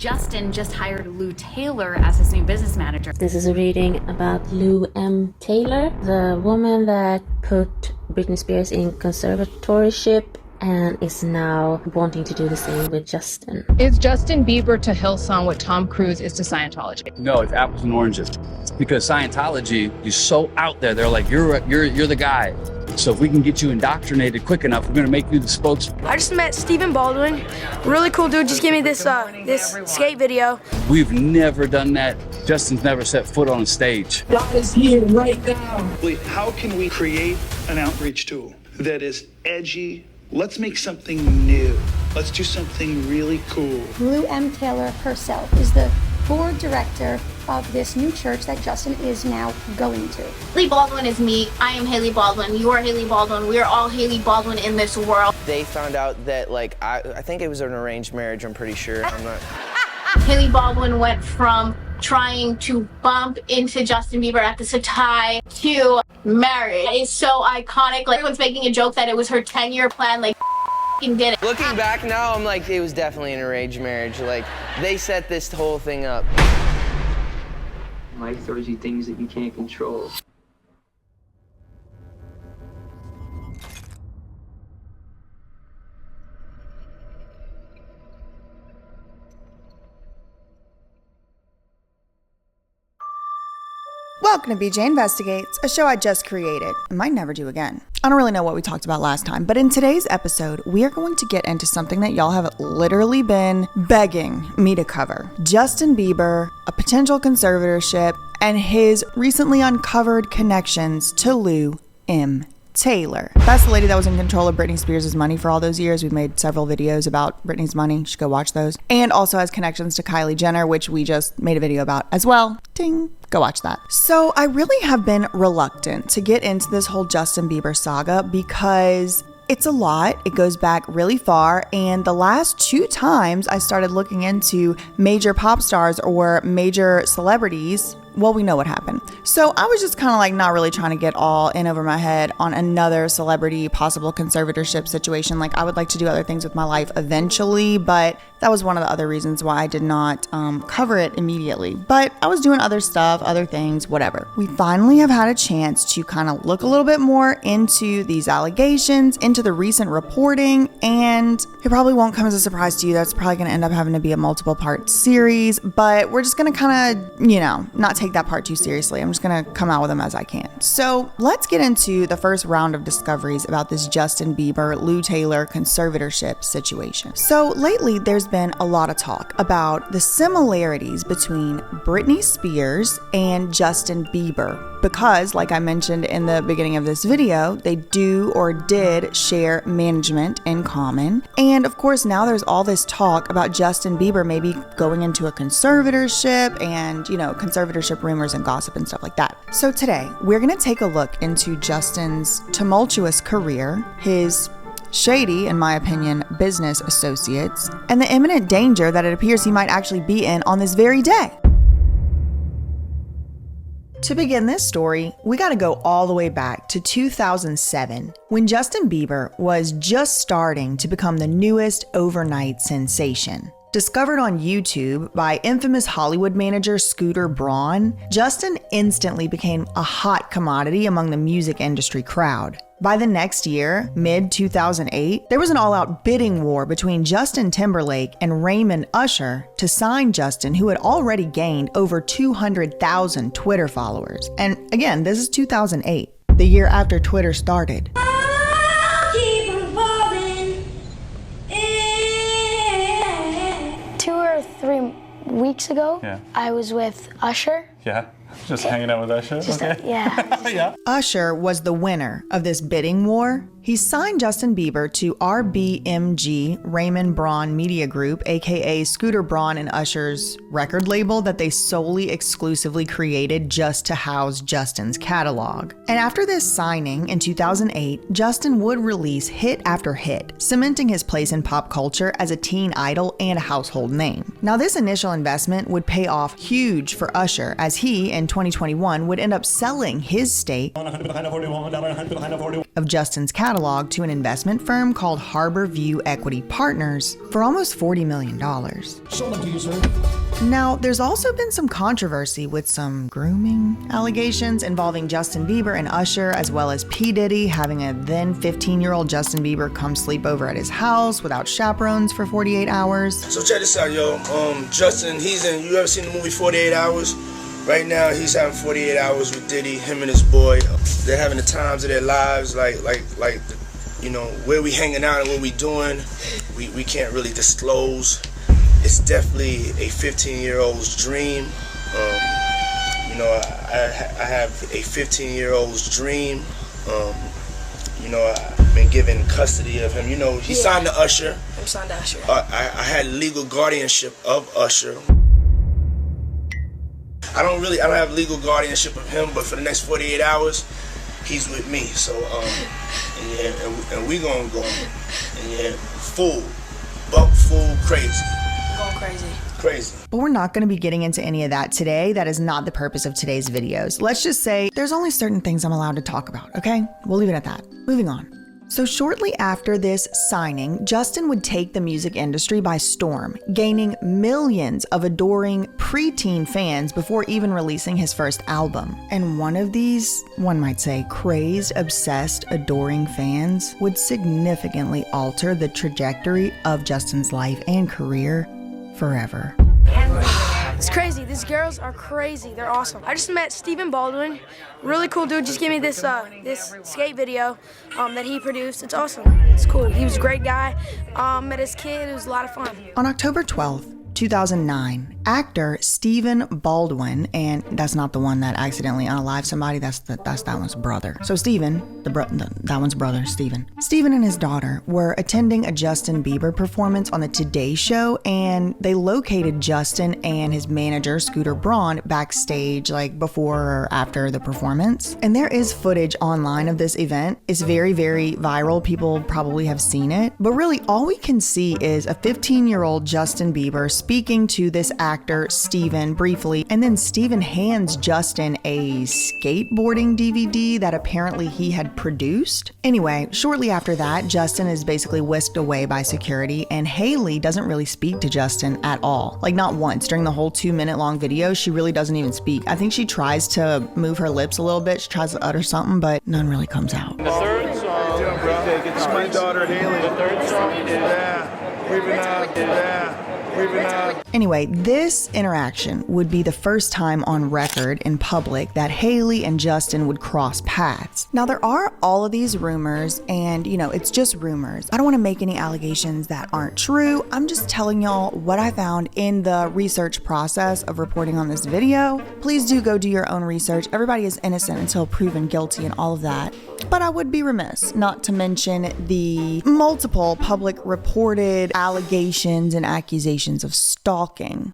Justin just hired Lou Taylor as his new business manager. This is a reading about Lou M. Taylor, the woman that put Britney Spears in conservatorship and is now wanting to do the same with Justin. Is Justin Bieber to Hillsong what Tom Cruise is to Scientology? No, it's apples and oranges. Because Scientology is so out there. They're like, you're the guy. So if we can get you indoctrinated quick enough, we're gonna make you the spokesman. I just met Stephen Baldwin. Really cool dude. Just gave me this this skate video. We've never done that. Justin's never set foot on a stage. God is here right now. How can we create an outreach tool that is edgy? Let's make something new. Let's do something really cool. Lou M. Taylor herself is the board director of this new church that Justin is now going to. Hailey Baldwin is me. I am Hailey Baldwin. You are Hailey Baldwin. We are all Hailey Baldwin in this world. They found out that, I think it was an arranged marriage, I'm pretty sure. I'm not. Hailey Baldwin went from trying to bump into Justin Bieber at the Satai to marriage. It's so iconic. Like, everyone's making a joke that it was her 10-year plan. Like, did it. Looking back now, I'm like, it was definitely an arranged marriage. Like, they set this whole thing up. Life throws you things that you can't control. Welcome to BJ Investigates, a show I just created and might never do again. I don't really know what we talked about last time, but in today's episode, we are going to get into something that y'all have literally been begging me to cover. Justin Bieber, a potential conservatorship, and his recently uncovered connections to Lou M. Taylor. That's the lady that was in control of Britney Spears' money for all those years. We've made several videos about Britney's money. You should go watch those. And also has connections to Kylie Jenner, which we just made a video about as well. Ding. Go watch that. So I really have been reluctant to get into this whole Justin Bieber saga because it's a lot. It goes back really far. And the last 2 times I started looking into major pop stars or major celebrities, well, we know what happened. So I was just kind of like not really trying to get all in over my head on another celebrity possible conservatorship situation. Like, I would like to do other things with my life eventually, but that was one of the other reasons why I did not cover it immediately. But I was doing other stuff, other things, whatever. We finally have had a chance to kind of look a little bit more into these allegations, into the recent reporting, and it probably won't come as a surprise to you. That's probably going to end up having to be a multiple part series, but we're just going to kind of, not take that part too seriously. I'm just going to come out with them as I can. So let's get into the first round of discoveries about this Justin Bieber, Lou Taylor conservatorship situation. So lately, there's been a lot of talk about the similarities between Britney Spears and Justin Bieber because, like I mentioned in the beginning of this video, they do or did share management in common. And of course, now there's all this talk about Justin Bieber maybe going into a conservatorship and, conservatorship rumors and gossip and stuff like that. So today, we're going to take a look into Justin's tumultuous career, his shady, in my opinion, business associates, and the imminent danger that it appears he might actually be in on this very day. To begin this story, we gotta go all the way back to 2007, when Justin Bieber was just starting to become the newest overnight sensation. Discovered on YouTube by infamous Hollywood manager Scooter Braun, Justin instantly became a hot commodity among the music industry crowd. By the next year, mid-2008, there was an all-out bidding war between Justin Timberlake and Raymond Usher to sign Justin, who had already gained over 200,000 Twitter followers. And again, this is 2008, the year after Twitter started. 2 or 3 weeks ago, I was with Usher. Yeah, just hanging out with Usher? Yeah. Usher was the winner of this bidding war. He signed Justin Bieber to RBMG, Raymond Braun Media Group, aka Scooter Braun and Usher's record label that they solely exclusively created just to house Justin's catalog. And after this signing in 2008, Justin would release hit after hit, cementing his place in pop culture as a teen idol and a household name. Now, this initial investment would pay off huge for Usher, as he, in 2021 would end up selling his stake of Justin's catalog to an investment firm called Harbor View Equity Partners for almost $40 million. Now, there's also been some controversy with some grooming allegations involving Justin Bieber and Usher, as well as P. Diddy having a then 15-year-old Justin Bieber come sleep over at his house without chaperones for 48 hours. So check this out, yo. Justin, you ever seen the movie 48 Hours? Right now, he's having 48 hours with Diddy, him and his boy. They're having the times of their lives, like, you know, where we hanging out and what we doing, we can't really disclose. It's definitely a 15-year-old's dream. You know, I have a 15-year-old's dream. You know, I've been given custody of him. You know, he signed to Usher. I'm signed to Usher. I had legal guardianship of Usher. I don't have legal guardianship of him, but for the next 48 hours, he's with me. So, and we gonna go, full crazy. Going crazy. Crazy. But we're not going to be getting into any of that today. That is not the purpose of today's videos. Let's just say there's only certain things I'm allowed to talk about, okay? We'll leave it at that. Moving on. So shortly after this signing, Justin would take the music industry by storm, gaining millions of adoring preteen fans before even releasing his first album. And one of these, one might say, crazed, obsessed, adoring fans would significantly alter the trajectory of Justin's life and career forever. It's crazy. These girls are crazy. They're awesome. I just met Stephen Baldwin. Really cool dude. Just gave me this this skate video that he produced. It's awesome. It's cool. He was a great guy. Met his kid. It was a lot of fun. On October 12th, 2009, actor Stephen Baldwin, and that's not the one that accidentally unalived somebody, that's that one's brother. So Stephen, that one's brother, Stephen. Stephen and his daughter were attending a Justin Bieber performance on the Today Show, and they located Justin and his manager, Scooter Braun, backstage like before or after the performance. And there is footage online of this event. It's very, very viral. People probably have seen it. But really, all we can see is a 15-year-old Justin Bieber speaking to this actor, Steven, briefly, and then Steven hands Justin a skateboarding DVD that apparently he had produced. Anyway, shortly after that, Justin is basically whisked away by security, and Hailey doesn't really speak to Justin at all. Like, not once. During the whole 2-minute long video, she really doesn't even speak. I think she tries to move her lips a little bit. She tries to utter something, but none really comes out. The third song, it's my daughter Hailey. The third song is We've been Anyway, this interaction would be the first time on record in public that Hailey and Justin would cross paths. Now, there are all of these rumors, and you know, it's just rumors. I don't want to make any allegations that aren't true. I'm just telling y'all what I found in the research process of reporting on this video. Please do go do your own research. Everybody is innocent until proven guilty and all of that. But I would be remiss not to mention the multiple public reported allegations and accusations of stalking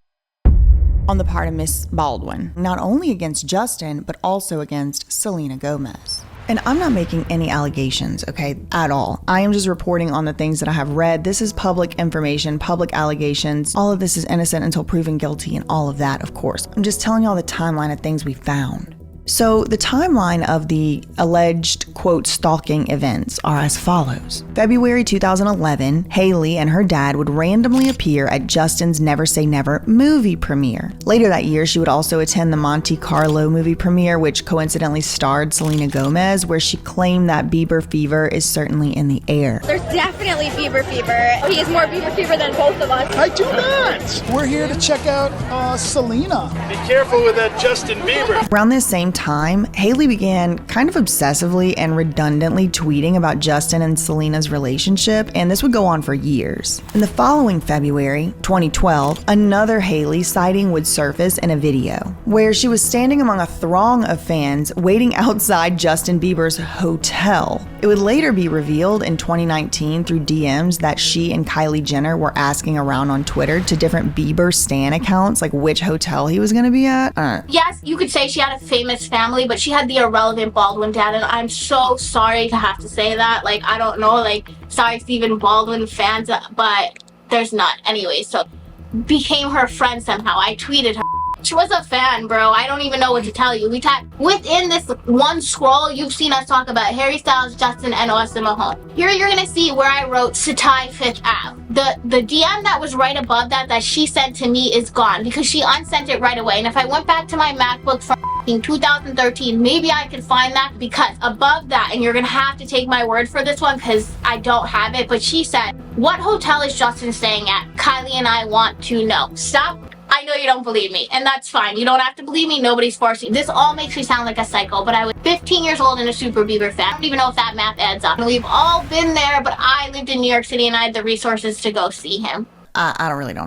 on the part of Miss Baldwin, not only against Justin, but also against Selena Gomez. And I'm not making any allegations, okay, at all. I am just reporting on the things that I have read. This is public information, public allegations. All of this is innocent until proven guilty and all of that, of course. I'm just telling y'all the timeline of things we found. So the timeline of the alleged, quote, stalking events are as follows. February 2011, Hailey and her dad would randomly appear at Justin's Never Say Never movie premiere. Later that year, she would also attend the Monte Carlo movie premiere, which coincidentally starred Selena Gomez, where she claimed that Bieber fever is certainly in the air. There's definitely Bieber fever. He has more Bieber fever than both of us. I do not. We're here to check out Selena. Be careful with that Justin Bieber. Around this same time, Hailey began kind of obsessively and redundantly tweeting about Justin and Selena's relationship, and this would go on for years. In the following February, 2012, another Hailey sighting would surface in a video, where she was standing among a throng of fans waiting outside Justin Bieber's hotel. It would later be revealed in 2019 through DMs that she and Kylie Jenner were asking around on Twitter to different Bieber stan accounts, like which hotel he was gonna be at. Yes, you could say she had a famous family, but she had the irrelevant Baldwin dad, and I'm so sorry to have to say that. Like, I don't know, like, sorry Stephen Baldwin fans, but there's not anyway. So became her friend somehow. I tweeted her She was a fan, bro. I don't even know what to tell you. Within this one scroll, you've seen us talk about Harry Styles, Justin, and Austin Mahone. Here you're gonna see where I wrote Satai 5th Ave. The DM that was right above that she sent to me is gone because she unsent it right away. And if I went back to my MacBook from 2013, maybe I could find that, because above that, and you're gonna have to take my word for this one because I don't have it, but she said, "What hotel is Justin staying at? Kylie and I want to know." Stop. I know you don't believe me, and that's fine. You don't have to believe me. Nobody's forcing. This all makes me sound like a psycho, but I was 15 years old and a super Bieber fan. I don't even know if that math adds up. We've all been there, but I lived in New York City and I had the resources to go see him. I don't know.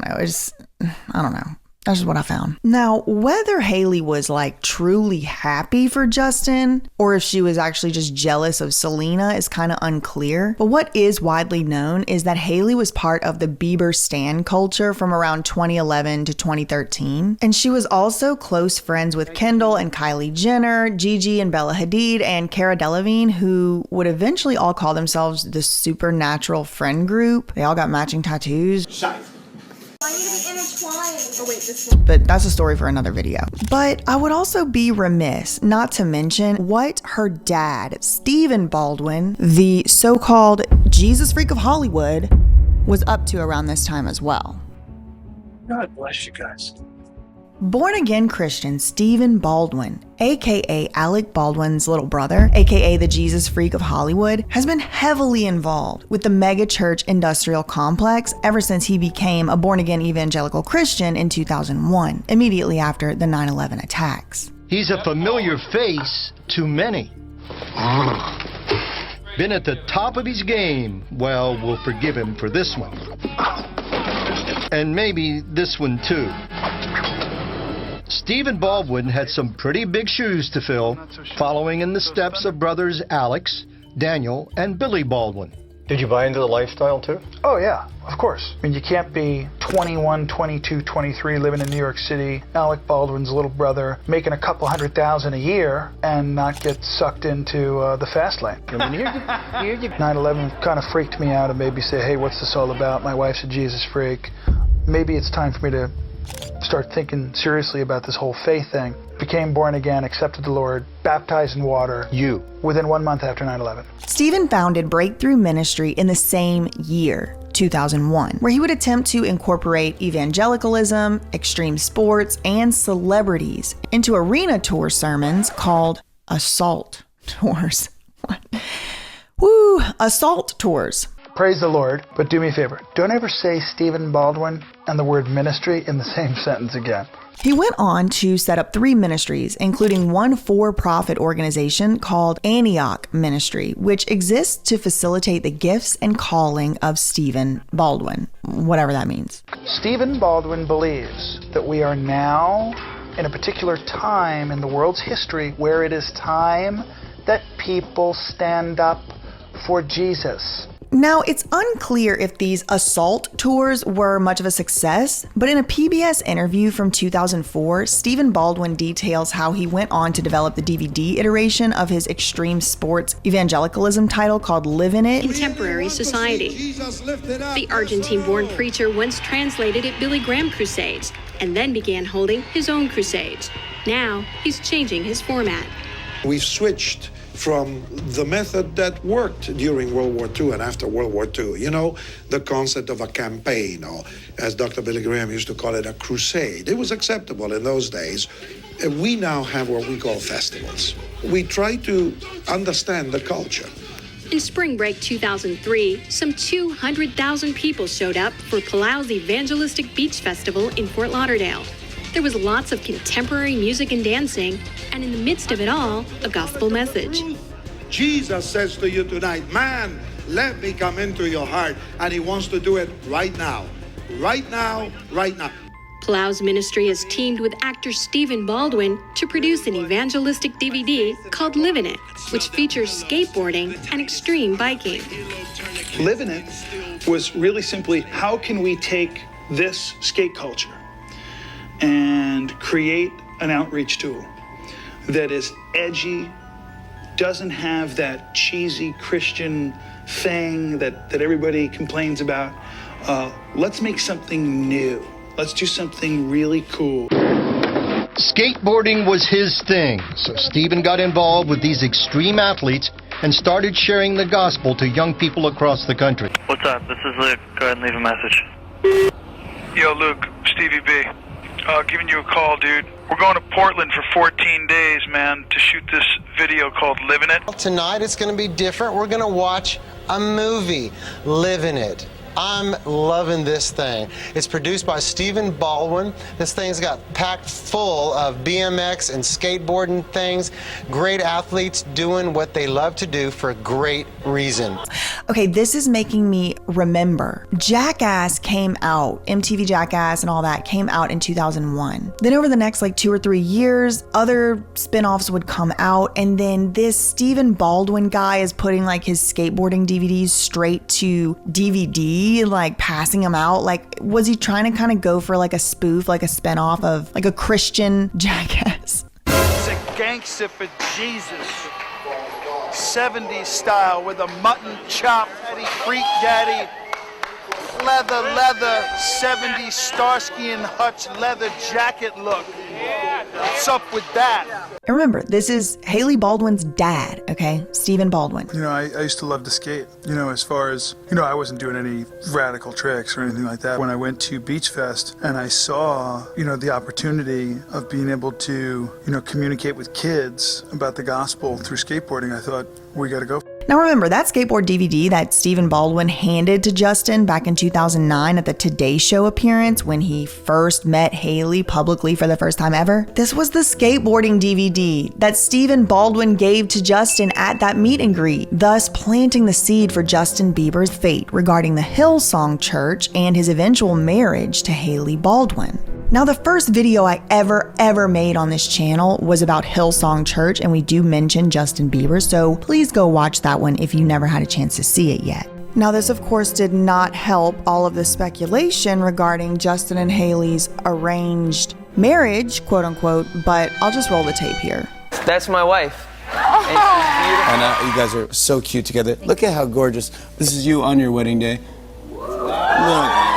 I don't know. That's just what I found. Now, whether Hailey was like truly happy for Justin or if she was actually just jealous of Selena is kind of unclear. But what is widely known is that Hailey was part of the Bieber stan culture from around 2011 to 2013. And she was also close friends with Kendall and Kylie Jenner, Gigi and Bella Hadid, and Cara Delevingne, who would eventually all call themselves the Supernatural Friend Group. They all got matching tattoos. But that's a story for another video. But I would also be remiss not to mention what her dad, Stephen Baldwin, the so-called Jesus freak of Hollywood, was up to around this time as well. God bless you guys. Born-again Christian Stephen Baldwin, aka Alec Baldwin's little brother, aka the Jesus freak of Hollywood, has been heavily involved with the mega church industrial complex ever since he became a born-again evangelical Christian in 2001, immediately after the 9/11 attacks. He's a familiar face to many. Been at the top of his game. Well, we'll forgive him for this one. And maybe this one too. Stephen Baldwin had some pretty big shoes to fill, following in the steps of brothers Alex, Daniel, and Billy Baldwin. Did you buy into the lifestyle too? Oh yeah, of course. I mean, you can't be 21, 22, 23, living in New York City, Alec Baldwin's little brother, making a couple $100,000 a year and not get sucked into the fast lane. I mean, 9/11 kind of freaked me out and made me say, hey, what's this all about? My wife's a Jesus freak. Maybe it's time for me to start thinking seriously about this whole faith thing. Became born again, accepted the Lord, baptized in water. Within 1 month after 9/11. Stephen founded Breakthrough Ministry in the same year, 2001, where he would attempt to incorporate evangelicalism, extreme sports, and celebrities into arena tour sermons called Assault Tours. What? Woo! Assault Tours. Praise the Lord, but do me a favor. Don't ever say Stephen Baldwin and the word ministry in the same sentence again. He went on to set up 3 ministries, including one for-profit organization called Antioch Ministry, which exists to facilitate the gifts and calling of Stephen Baldwin, whatever that means. Stephen Baldwin believes that we are now in a particular time in the world's history where it is time that people stand up for Jesus. Now, it's unclear if these assault tours were much of a success, but in a PBS interview from 2004, Stephen Baldwin details how he went on to develop the DVD iteration of his extreme sports evangelicalism title called Live in It. Contemporary Society. The Argentine-born preacher once translated at Billy Graham crusades and then began holding his own crusades. Now, he's changing his format. We've switched from the method that worked during World War II and after World War II. You know, the concept of a campaign, or as Dr. Billy Graham used to call it, a crusade. It was acceptable in those days. We now have what we call festivals. We try to understand the culture. In spring break 2003, some 200,000 people showed up for Palau's Evangelistic Beach Festival in Fort Lauderdale. There was lots of contemporary music and dancing, and in the midst of it all, a gospel message. Jesus says to you tonight, man, let me come into your heart. And he wants to do it right now. Right now, right now. Palau's ministry has teamed with actor Stephen Baldwin to produce an evangelistic DVD called Live in It, which features skateboarding and extreme biking. Live in It was really simply, how can we take this skate culture and create an outreach tool that is edgy, doesn't have that cheesy Christian thing that everybody complains about. Let's make something new. Let's do something really cool. Skateboarding was his thing, so Steven got involved with these extreme athletes and started sharing the gospel to young people across the country. What's up? This is Luke. Go ahead and leave a message. Yo, Luke, Stevie B. Giving you a call, dude. We're going to Portland for 14 days, man, to shoot this video called Living It. Tonight it's going to be different. We're going to watch a movie, Living It. I'm loving this thing. It's produced by Stephen Baldwin. This thing's got packed full of BMX and skateboarding things. Great athletes doing what they love to do for a great reason. Okay, this is making me remember. Jackass came out, MTV Jackass and all that came out in 2001. Then over the next like 2 or 3 years, other spin-offs would come out, and then this Stephen Baldwin guy is putting like his skateboarding DVDs straight to DVD, like passing them out. Like, was he trying to kind of go for like a spoof, like a spin-off of like a Christian Jackass? It's a gangster for Jesus. 70s style with a mutton chop, Eddie Freak Daddy, leather, 70s Starsky and Hutch leather jacket look. What's up with that? And remember, this is Hailey Baldwin's dad, okay? Stephen Baldwin. You know, I used to love to skate. You know, as far as, you know, I wasn't doing any radical tricks or anything like that. When I went to Beach Fest and I saw, you know, the opportunity of being able to, you know, communicate with kids about the gospel through skateboarding, I thought, we gotta go. Now remember, that skateboard DVD that Stephen Baldwin handed to Justin back in 2009 at the Today Show appearance when he first met Hailey publicly for the first time ever? This was the skateboarding DVD that Stephen Baldwin gave to Justin at that meet and greet, thus planting the seed for Justin Bieber's fate regarding the Hillsong church and his eventual marriage to Hailey Baldwin. Now, the first video I ever made on this channel was about Hillsong Church, and we do mention Justin Bieber, so please go watch that one if you never had a chance to see it yet. Now, this of course did not help all of the speculation regarding Justin and Hailey's arranged marriage, quote unquote, but I'll just roll the tape here. That's my wife. And you guys are so cute together. Look at how gorgeous. This is you on your wedding day. Look.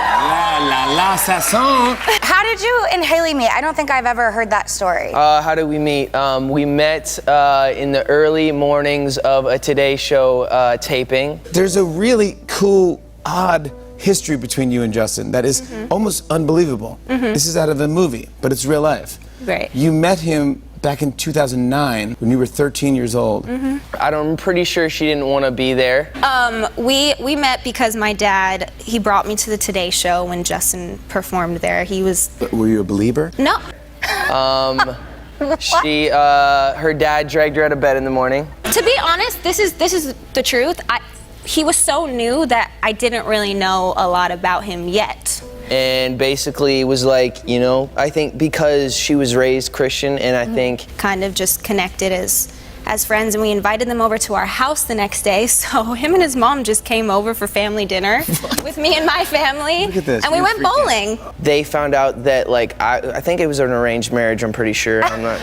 La Sasson. How did you and Hailey meet? I don't think I've ever heard that story. How did we meet? We met in the early mornings of a Today Show taping. There's a really cool, odd history between you and Justin that is almost unbelievable. This is out of a movie, but it's real life. Right. You met him back in 2009 when you were 13 years old. I'm pretty sure she didn't want to be there. We met because my dad, he brought me to the Today Show when Justin performed there. He was... But were you a believer? No. Her dad dragged her out of bed in the morning. To be honest, this is the truth. He was so new that I didn't really know a lot about him yet. And basically was like, you know, I think because she was raised Christian, and I think kind of just connected as friends, and we invited them over to our house the next day. So him and his mom just came over for family dinner with me and my family. Look at this. And we went bowling. They found out that, like, I think it was an arranged marriage, I'm pretty sure. I'm not.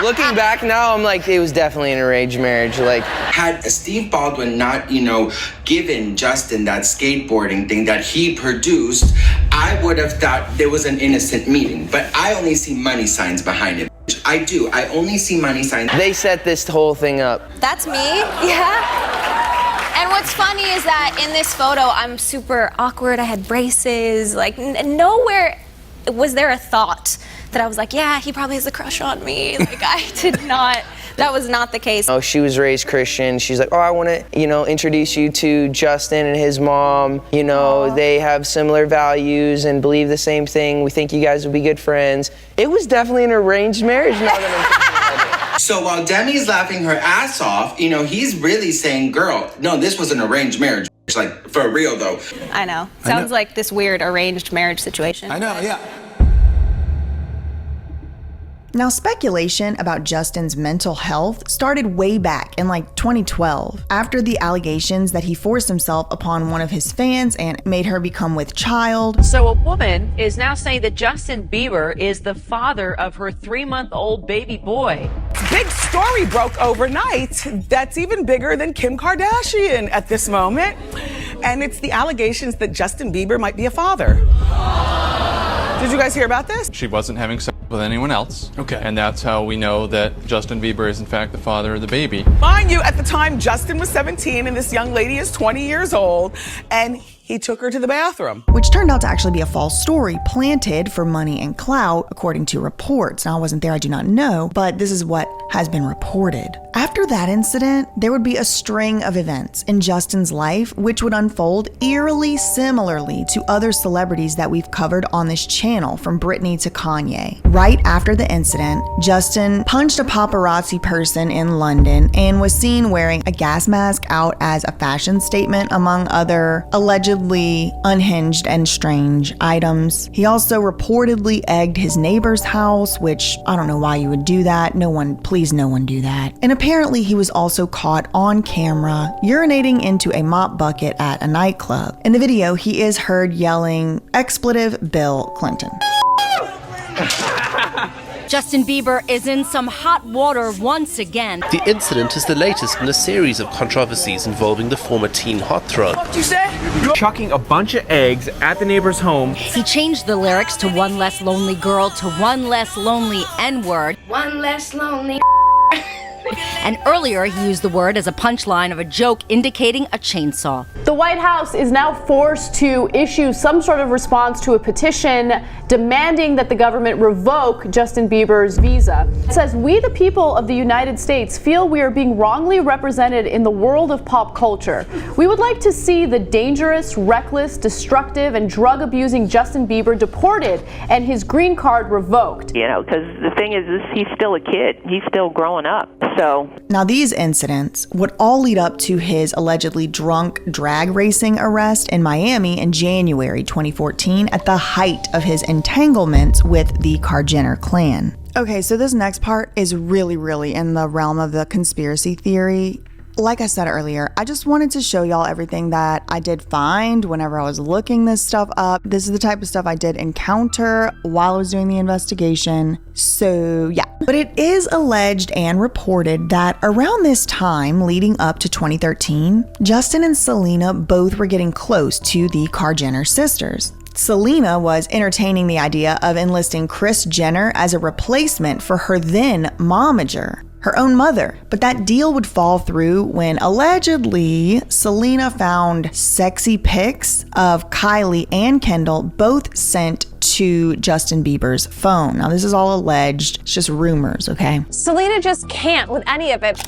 Looking back now, I'm like, it was definitely an arranged marriage. Like, had Steve Baldwin not, you know, given Justin that skateboarding thing that he produced, I would have thought there was an innocent meeting. But I only see money signs behind it. I do. I only see money signs. They set this whole thing up. That's me, yeah. And what's funny is that in this photo, I'm super awkward. I had braces. Like, nowhere was there a thought that I was like, yeah, he probably has a crush on me. Like, I did not. That was not the case. Oh, she was raised Christian. She's like, oh, I want to, you know, introduce you to Justin and his mom. You know, they have similar values and believe the same thing. We think you guys will be good friends. It was definitely an arranged marriage now that I'm thinking about it. So while Demi's laughing her ass off, you know, he's really saying, girl, no, this was an arranged marriage. Like, for real, though. I know. Sounds like this weird arranged marriage situation. I know, yeah. Now, speculation about Justin's mental health started way back in like 2012 after the allegations that he forced himself upon one of his fans and made her become with child. So a woman is now saying that Justin Bieber is the father of her 3-month-old baby boy. Big story broke overnight that's even bigger than Kim Kardashian at this moment. And it's the allegations that Justin Bieber might be a father. Did you guys hear about this? She wasn't having sex. with anyone else. Okay. And that's how we know that Justin Bieber is in fact the father of the baby. Mind you, at the time, Justin was 17 and this young lady is 20 years old, and he took her to the bathroom. Which turned out to actually be a false story planted for money and clout, according to reports. Now, I wasn't there, I do not know, but this is what has been reported. After that incident, there would be a string of events in Justin's life which would unfold eerily similarly to other celebrities that we've covered on this channel, from Britney to Kanye. Right after the incident, Justin punched a paparazzi person in London and was seen wearing a gas mask out as a fashion statement, among other allegedly unhinged and strange items. He also reportedly egged his neighbor's house, which I don't know why you would do that. Please no one do that. And apparently he was also caught on camera urinating into a mop bucket at a nightclub. In the video, he is heard yelling, "Expletive Bill Clinton." Justin Bieber is in some hot water once again. The incident is the latest in a series of controversies involving the former teen heartthrob. What'd you say? Chucking a bunch of eggs at the neighbor's home. He changed the lyrics to "One less lonely girl" to "One less lonely N-word." One less lonely. And earlier, he used the word as a punchline of a joke indicating a chainsaw. The White House is now forced to issue some sort of response to a petition demanding that the government revoke Justin Bieber's visa. It says, "We, the people of the United States, feel we are being wrongly represented in the world of pop culture. We would like to see the dangerous, reckless, destructive, and drug-abusing Justin Bieber deported and his green card revoked." You know, because the thing is, he's still a kid. He's still growing up. So now these incidents would all lead up to his allegedly drunk drag racing arrest in Miami in January 2014 at the height of his entanglements with the Jenner clan. Okay, so this next part is really in the realm of the conspiracy theory. Like I said earlier, I just wanted to show y'all everything that I did find whenever I was looking this stuff up. This is the type of stuff I did encounter while I was doing the investigation. So yeah, but it is alleged and reported that around this time leading up to 2013, Justin and Selena both were getting close to the Jenner sisters. Selena was entertaining the idea of enlisting Kris Jenner as a replacement for her then momager, her own mother. But that deal would fall through when allegedly Selena found sexy pics of Kylie and Kendall both sent to Justin Bieber's phone. Now this is all alleged, it's just rumors, okay? Selena just can't with any of it.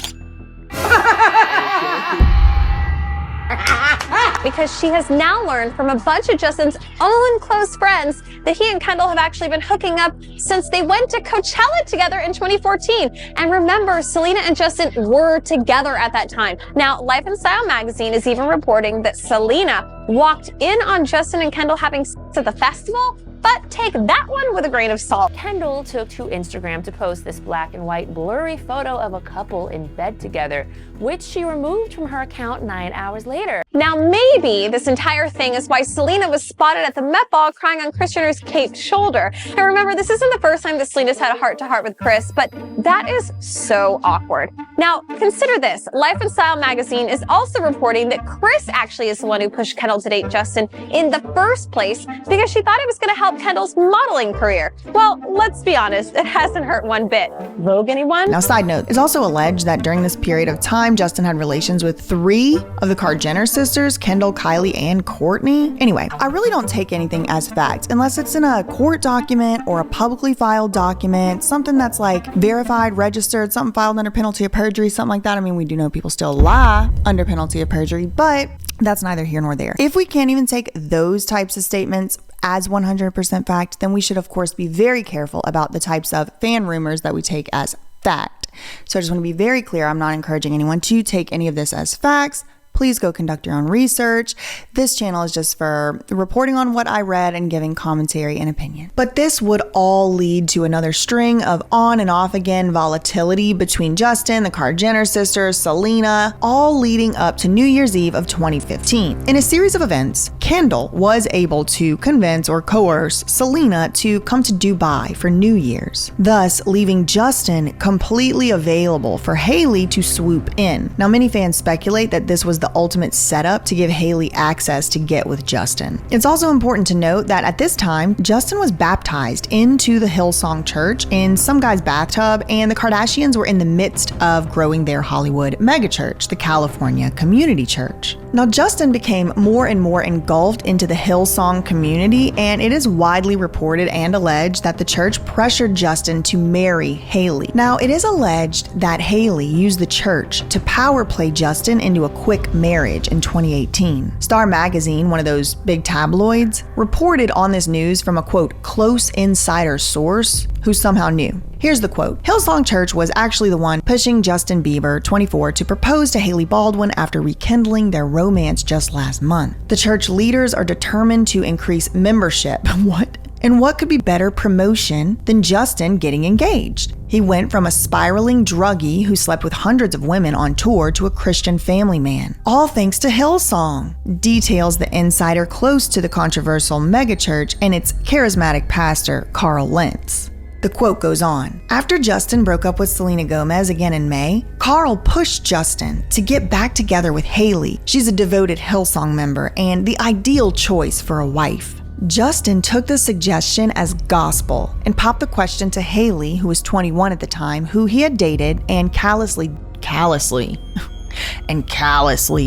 Because she has now learned from a bunch of Justin's own close friends that he and Kendall have actually been hooking up since they went to Coachella together in 2014. And remember, Selena and Justin were together at that time. Now, Life and Style magazine is even reporting that Selena walked in on Justin and Kendall having sex at the festival, but take that one with a grain of salt. Kendall took to Instagram to post this black and white blurry photo of a couple in bed together, which she removed from her account 9 hours later. Now maybe this entire thing is why Selena was spotted at the Met Ball crying on Kris Jenner's caped shoulder. Now remember, this isn't the first time that Selena's had a heart-to-heart with Kris, but that is so awkward. Now consider this, Life and Style magazine is also reporting that Kris actually is the one who pushed Kendall to date Justin in the first place because she thought it was going to help Kendall's modeling career. Well, let's be honest, it hasn't hurt one bit. Vogue, anyone? Now, side note, it's also alleged that during this period of time, Justin had relations with 3 of the Jenner sisters, Kendall, Kylie, and Kourtney. Anyway, I really don't take anything as fact unless it's in a court document or a publicly filed document, something that's like verified, registered, something filed under penalty of perjury, something like that. I mean, we do know people still lie under penalty of perjury, but that's neither here nor there. If we can't even take those types of statements as 100% fact, then we should of course be very careful about the types of fan rumors that we take as fact. So I just want to be very clear, I'm not encouraging anyone to take any of this as facts. Please go conduct your own research. This channel is just for reporting on what I read and giving commentary and opinion. But this would all lead to another string of on and off again volatility between Justin, the Jenner sisters, Selena, all leading up to New Year's Eve of 2015. In a series of events, Kendall was able to convince or coerce Selena to come to Dubai for New Year's, thus leaving Justin completely available for Hailey to swoop in. Now, many fans speculate that this was the the ultimate setup to give Hailey access to get with Justin. It's also important to note that at this time, Justin was baptized into the Hillsong church in some guy's bathtub, and the Kardashians were in the midst of growing their Hollywood megachurch, the California Community Church. Now, Justin became more and more engulfed into the Hillsong community, and it is widely reported and alleged that the church pressured Justin to marry Hailey. Now, it is alleged that Hailey used the church to power play Justin into a quick marriage in 2018. Star Magazine, one of those big tabloids, reported on this news from a, quote, close insider source who somehow knew. Here's the quote. Hillsong Church was actually the one pushing Justin Bieber, 24, to propose to Hailey Baldwin after rekindling their romance just last month. The church leaders are determined to increase membership. What? And what could be better promotion than Justin getting engaged? He went from a spiraling druggie who slept with hundreds of women on tour to a Christian family man. All thanks to Hillsong, details the insider close to the controversial megachurch and its charismatic pastor, Carl Lentz. The quote goes on. After Justin broke up with Selena Gomez again in May, Carl pushed Justin to get back together with Hailey. She's a devoted Hillsong member and the ideal choice for a wife. Justin took the suggestion as gospel and popped the question to Hailey, who was 21 at the time, who he had dated and callously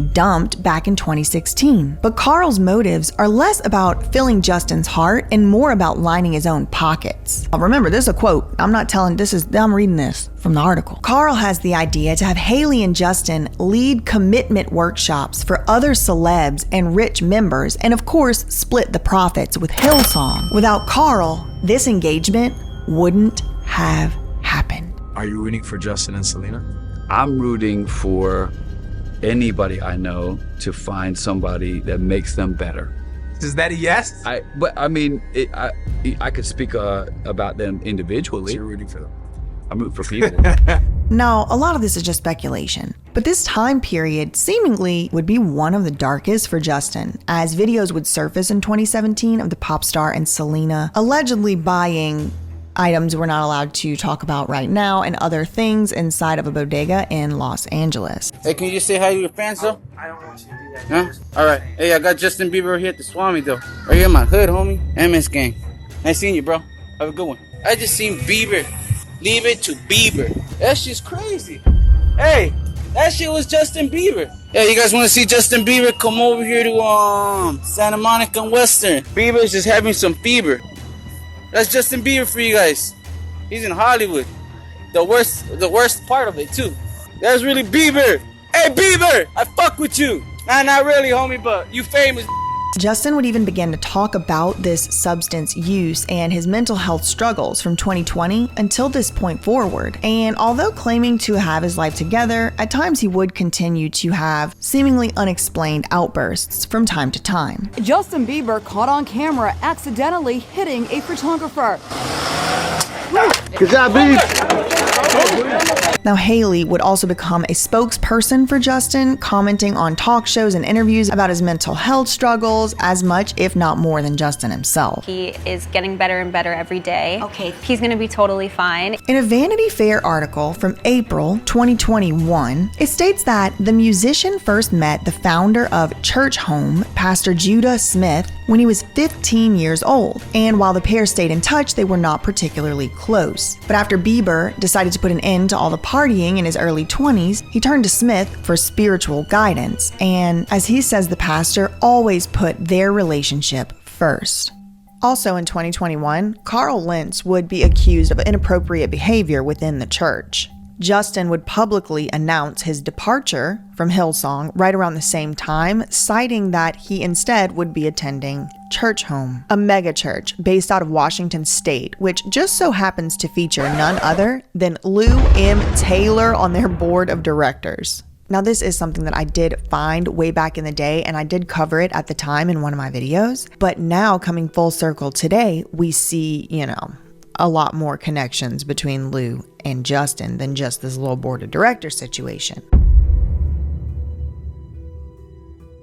dumped back in 2016. But Carl's motives are less about filling Justin's heart and more about lining his own pockets. Remember, this is a quote. I'm reading this from the article. Carl has the idea to have Hailey and Justin lead commitment workshops for other celebs and rich members, and of course, split the profits with Hillsong. Without Carl, this engagement wouldn't have happened. Are you rooting for Justin and Selena? I'm rooting for anybody I know to find somebody that makes them better. Is that a yes? I could speak about them individually. So you're rooting for them? I'm rooting for people. Now, a lot of this is just speculation, but this time period seemingly would be one of the darkest for Justin, as videos would surface in 2017 of the pop star and Selena allegedly buying items we're not allowed to talk about right now and other things inside of a bodega in Los Angeles. Hey, can you just say hi to your fans, though? I don't want you to do that. Huh? All right. Hey, I got Justin Bieber here at the Swami, though. Right here in my hood, homie. MS gang. Nice seeing you, bro. Have a good one. I just seen Bieber. Leave it to Bieber. That shit's crazy. Hey, that shit was Justin Bieber. Yeah, you guys want to see Justin Bieber? Come over here to Santa Monica and Western. Bieber's just having some fever. That's Justin Bieber for you guys. He's in Hollywood. The worst part of it, too. That's really Bieber. Hey, Bieber, I fuck with you. Nah, not really, homie, but you famous. Justin would even begin to talk about this substance use and his mental health struggles from 2020 until this point forward. And although claiming to have his life together, at times he would continue to have seemingly unexplained outbursts from time to time. Justin Bieber caught on camera accidentally hitting a photographer. Good job, Bieber. Now, Hailey would also become a spokesperson for Justin, commenting on talk shows and interviews about his mental health struggles as much, if not more, than Justin himself. He is getting better and better every day. Okay. He's gonna be totally fine. In a Vanity Fair article from April 2021, it states that the musician first met the founder of Church Home, Pastor Judah Smith, when he was 15 years old. And while the pair stayed in touch, they were not particularly close. But after Bieber decided to put an end to all the partying in his early 20s, he turned to Smith for spiritual guidance. And as he says, the pastor always put their relationship first. Also in 2021, Carl Lentz would be accused of inappropriate behavior within the church. Justin would publicly announce his departure from Hillsong right around the same time, citing that he instead would be attending Church Home, a megachurch based out of Washington State, which just so happens to feature none other than Lou M. Taylor on their board of directors. Now, this is something that I did find way back in the day, and I did cover it at the time in one of my videos. But now, coming full circle today, we see, a lot more connections between Lou and Justin than just this little board of directors situation.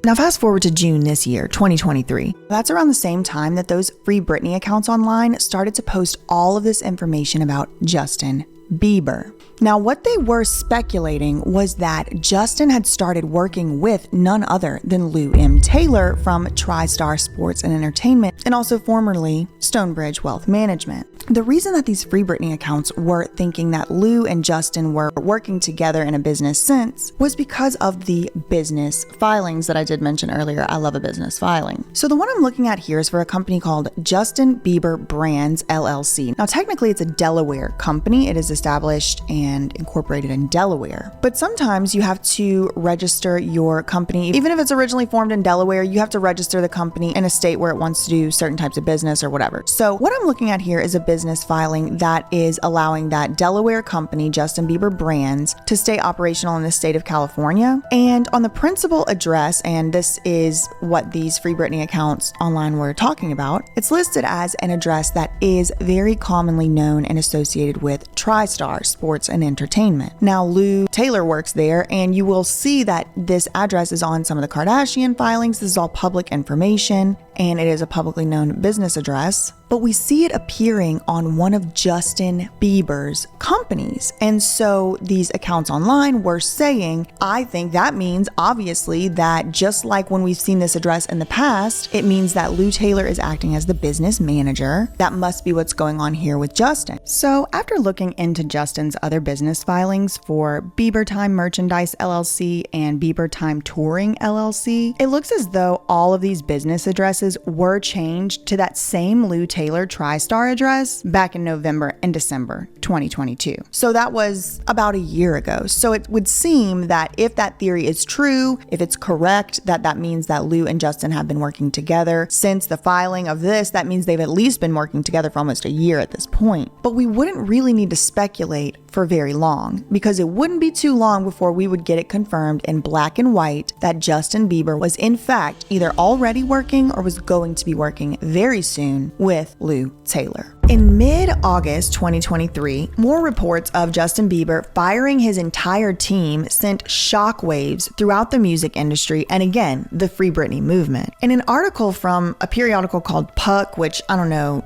Now fast forward to June this year, 2023. That's around the same time that those Free Britney accounts online started to post all of this information about Justin Bieber. Now, what they were speculating was that Justin had started working with none other than Lou M. Taylor from TriStar Sports and Entertainment, and also formerly Stonebridge Wealth Management. The reason that these Free Britney accounts were thinking that Lou and Justin were working together in a business sense was because of the business filings that I did mention earlier. I love a business filing. So the one I'm looking at here is for a company called Justin Bieber Brands LLC. Now, technically, it's a Delaware company. It is established and incorporated in Delaware. But sometimes you have to register your company. Even if it's originally formed in Delaware, you have to register the company in a state where it wants to do certain types of business or whatever. So what I'm looking at here is a business filing that is allowing that Delaware company, Justin Bieber Brands, to stay operational in the state of California. And on the principal address, and this is what these Free Britney accounts online were talking about, it's listed as an address that is very commonly known and associated with TriStar Sports and Entertainment. Now, Lou Taylor works there, and you will see that this address is on some of the Kardashian filings. This is all public information, and it is a publicly known business address. But we see it appearing on one of Justin Bieber's companies. And so these accounts online were saying, I think that means obviously that just like when we've seen this address in the past, it means that Lou Taylor is acting as the business manager. That must be what's going on here with Justin. So after looking into Justin's other business filings for Bieber Time Merchandise LLC and Bieber Time Touring LLC, it looks as though all of these business addresses were changed to that same Lou Taylor TriStar address back in November and December 2022. So that was about a year ago. So it would seem that if that theory is true, if it's correct, that means that Lou and Justin have been working together since the filing of this. That means they've at least been working together for almost a year at this point. But we wouldn't really need to speculate for very long, because it wouldn't be too long before we would get it confirmed in black and white that Justin Bieber was in fact either already working or was going to be working very soon with Lou Taylor. In mid-August 2023, more reports of Justin Bieber firing his entire team sent shockwaves throughout the music industry and again, the Free Britney movement. In an article from a periodical called Puck, which I don't know,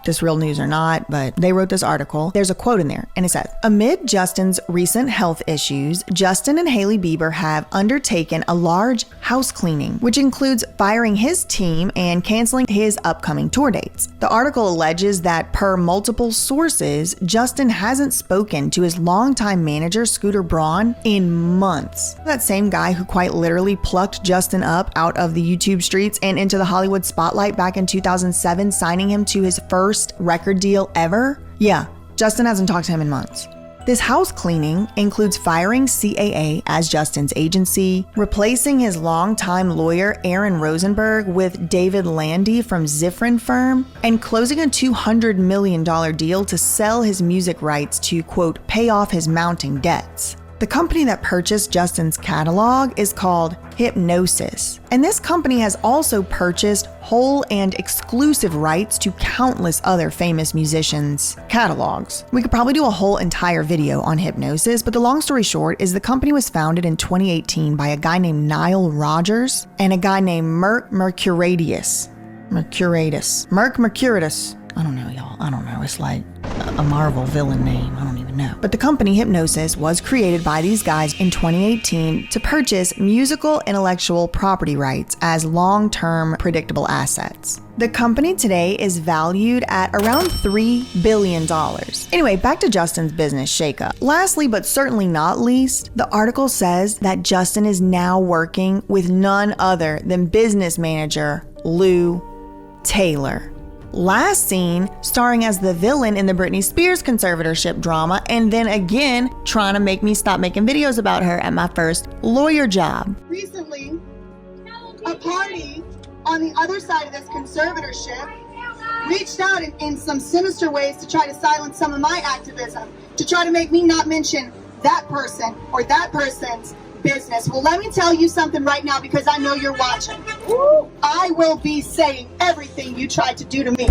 this real news or not, but they wrote this article, there's a quote in there and it says, amid Justin's recent health issues, Justin and Hailey Bieber have undertaken a large house cleaning, which includes firing his team and canceling his upcoming tour dates. The article alleges that per multiple sources, Justin hasn't spoken to his longtime manager, Scooter Braun, in months. That same guy who quite literally plucked Justin up out of the YouTube streets and into the Hollywood spotlight back in 2007, signing him to his first record deal ever? Yeah, Justin hasn't talked to him in months. This house cleaning includes firing CAA as Justin's agency, replacing his longtime lawyer Aaron Rosenberg with David Landy from Zifrin Firm, and closing a $200 million deal to sell his music rights to, quote, pay off his mounting debts. The company that purchased Justin's catalog is called Hypnosis, and this company has also purchased whole and exclusive rights to countless other famous musicians' catalogs. We could probably do a whole entire video on Hypnosis, but the long story short is the company was founded in 2018 by a guy named Nile Rodgers and a guy named Merc Mercuriadis. I don't know, y'all. I don't know. It's like a Marvel villain name. I don't even know. But the company Hypnosis was created by these guys in 2018 to purchase musical intellectual property rights as long-term predictable assets. The company today is valued at around $3 billion. Anyway, back to Justin's business shakeup. Lastly, but certainly not least, the article says that Justin is now working with none other than business manager Lou Taylor. Last seen starring as the villain in the Britney Spears conservatorship drama, and then again trying to make me stop making videos about her at my first lawyer job. Recently, a party on the other side of this conservatorship reached out in some sinister ways to try to silence some of my activism, to try to make me not mention that person or that person's business. Well, let me tell you something right now, because I know you're watching. I will be saying everything you tried to do to me.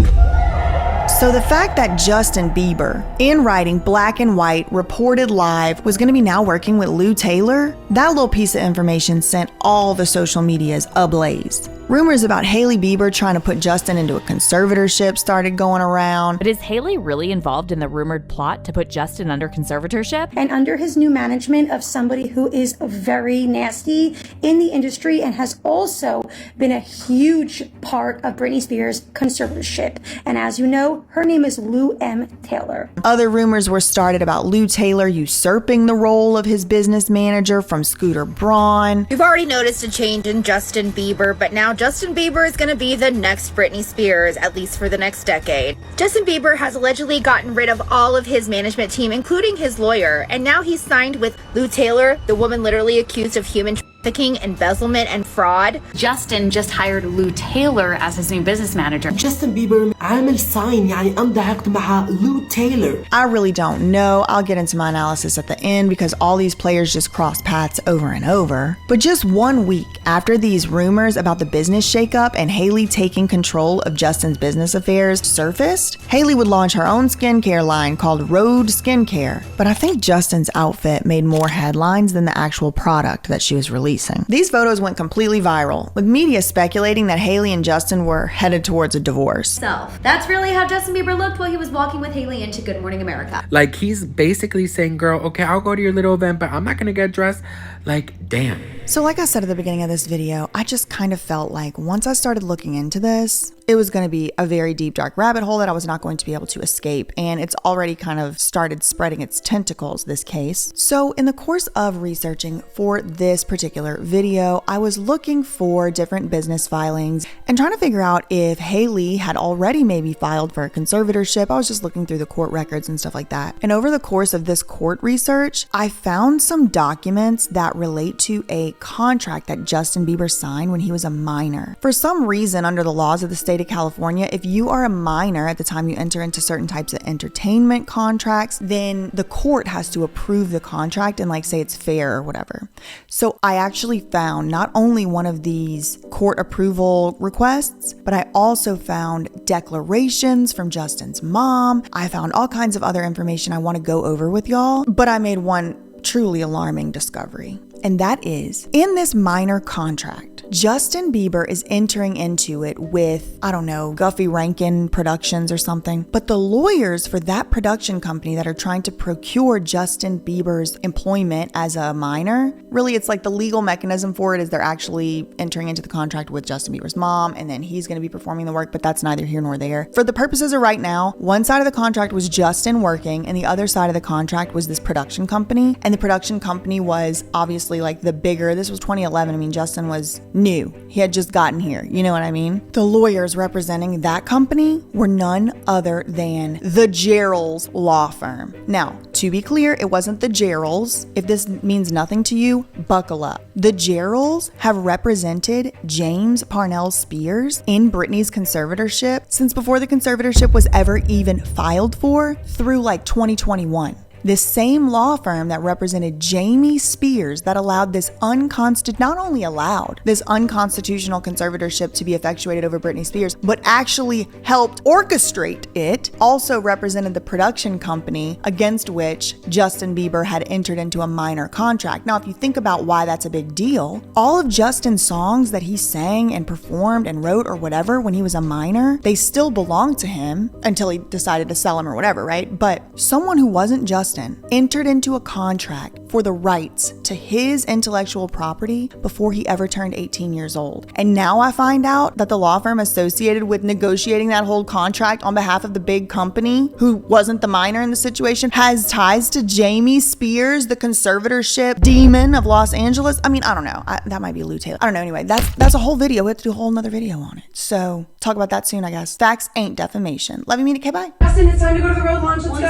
So the fact that Justin Bieber, in writing black and white, reported live, was going to be now working with Lou Taylor, that little piece of information sent all the social medias ablaze. Rumors about Hailey Bieber trying to put Justin into a conservatorship started going around. But is Hailey really involved in the rumored plot to put Justin under conservatorship? And under his new management of somebody who is very nasty in the industry and has also been a huge part of Britney Spears' conservatorship. And as you know, her name is Lou M. Taylor. Other rumors were started about Lou Taylor usurping the role of his business manager from Scooter Braun. You've already noticed a change in Justin Bieber, but now Justin Bieber is going to be the next Britney Spears, at least for the next decade. Justin Bieber has allegedly gotten rid of all of his management team, including his lawyer, and now he's signed with Lou Taylor, the woman literally accused of human trafficking, embezzlement, and fraud. Justin just hired Lou Taylor as his new business manager. Justin Bieber عامل sign يعني أمضي عقد مع Lou Taylor. I really don't know. I'll get into my analysis at the end because all these players just cross paths over and over. But just 1 week after these rumors about the business shakeup and Hailey taking control of Justin's business affairs surfaced, Hailey would launch her own skincare line called Rhode Skincare. But I think Justin's outfit made more headlines than the actual product that she was releasing. These photos went completely viral, with media speculating that Hailey and Justin were headed towards a divorce. That's really how Justin Bieber looked while he was walking with Hailey into Good Morning America. Like, he's basically saying, girl, okay, I'll go to your little event, but I'm not gonna get dressed. Like, damn. So like I said at the beginning of this video, I just kind of felt like once I started looking into this, it was going to be a very deep, dark rabbit hole that I was not going to be able to escape. And it's already kind of started spreading its tentacles, this case. So in the course of researching for this particular video, I was looking for different business filings and trying to figure out if Hailey had already maybe filed for a conservatorship. I was just looking through the court records and stuff like that. And over the course of this court research, I found some documents that relate to a contract that Justin Bieber signed when he was a minor. For some reason, under the laws of the state of California, if you are a minor at the time you enter into certain types of entertainment contracts, then the court has to approve the contract and like say it's fair or whatever. So I actually found not only one of these court approval requests, but I also found declarations from Justin's mom. I found all kinds of other information I want to go over with y'all, but I made one truly alarming discovery. And that is, in this minor contract, Justin Bieber is entering into it with, I don't know, Guffey Rankin Productions or something. But the lawyers for that production company that are trying to procure Justin Bieber's employment as a minor, really it's like the legal mechanism for it is they're actually entering into the contract with Justin Bieber's mom, and then he's going to be performing the work, but that's neither here nor there. For the purposes of right now, one side of the contract was Justin working, and the other side of the contract was this production company. And the production company was obviously like the bigger, this was 2011. I mean, Justin was new. He had just gotten here. You know what I mean? The lawyers representing that company were none other than the Geralds law firm. Now, to be clear, it wasn't the Geralds. If this means nothing to you, buckle up. The Geralds have represented James Parnell Spears in Britney's conservatorship since before the conservatorship was ever even filed for through like 2021. This same law firm that represented Jamie Spears that allowed this not only allowed this unconstitutional conservatorship to be effectuated over Britney Spears, but actually helped orchestrate it, also represented the production company against which Justin Bieber had entered into a minor contract. Now, if you think about why that's a big deal, all of Justin's songs that he sang and performed and wrote or whatever when he was a minor, they still belonged to him until he decided to sell them or whatever, right? But someone who wasn't Justin entered into a contract for the rights to his intellectual property before he ever turned 18 years old. And now I find out that the law firm associated with negotiating that whole contract on behalf of the big company, who wasn't the minor in the situation, has ties to Jamie Spears, the conservatorship demon of Los Angeles. I mean, I don't know. That might be Lou Taylor. I don't know. Anyway, that's a whole video. We have to do a whole nother video on it. So talk about that soon, I guess. Facts ain't defamation. Love you, mean it. Okay, bye. Justin, it's time to go to the road launch. Let's go.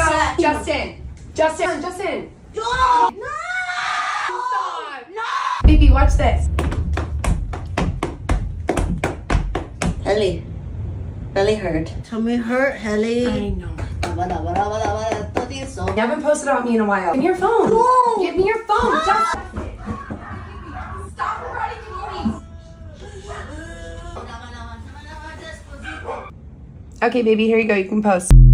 Justin. No! Stop! No! Baby, watch this. Hailey, belly hurt. Tummy hurt, Hailey. I know. You haven't posted about me in a while. Give me your phone. No. Give me your phone. Justin. Stop recording, Khloe. Okay, baby, here you go. You can post.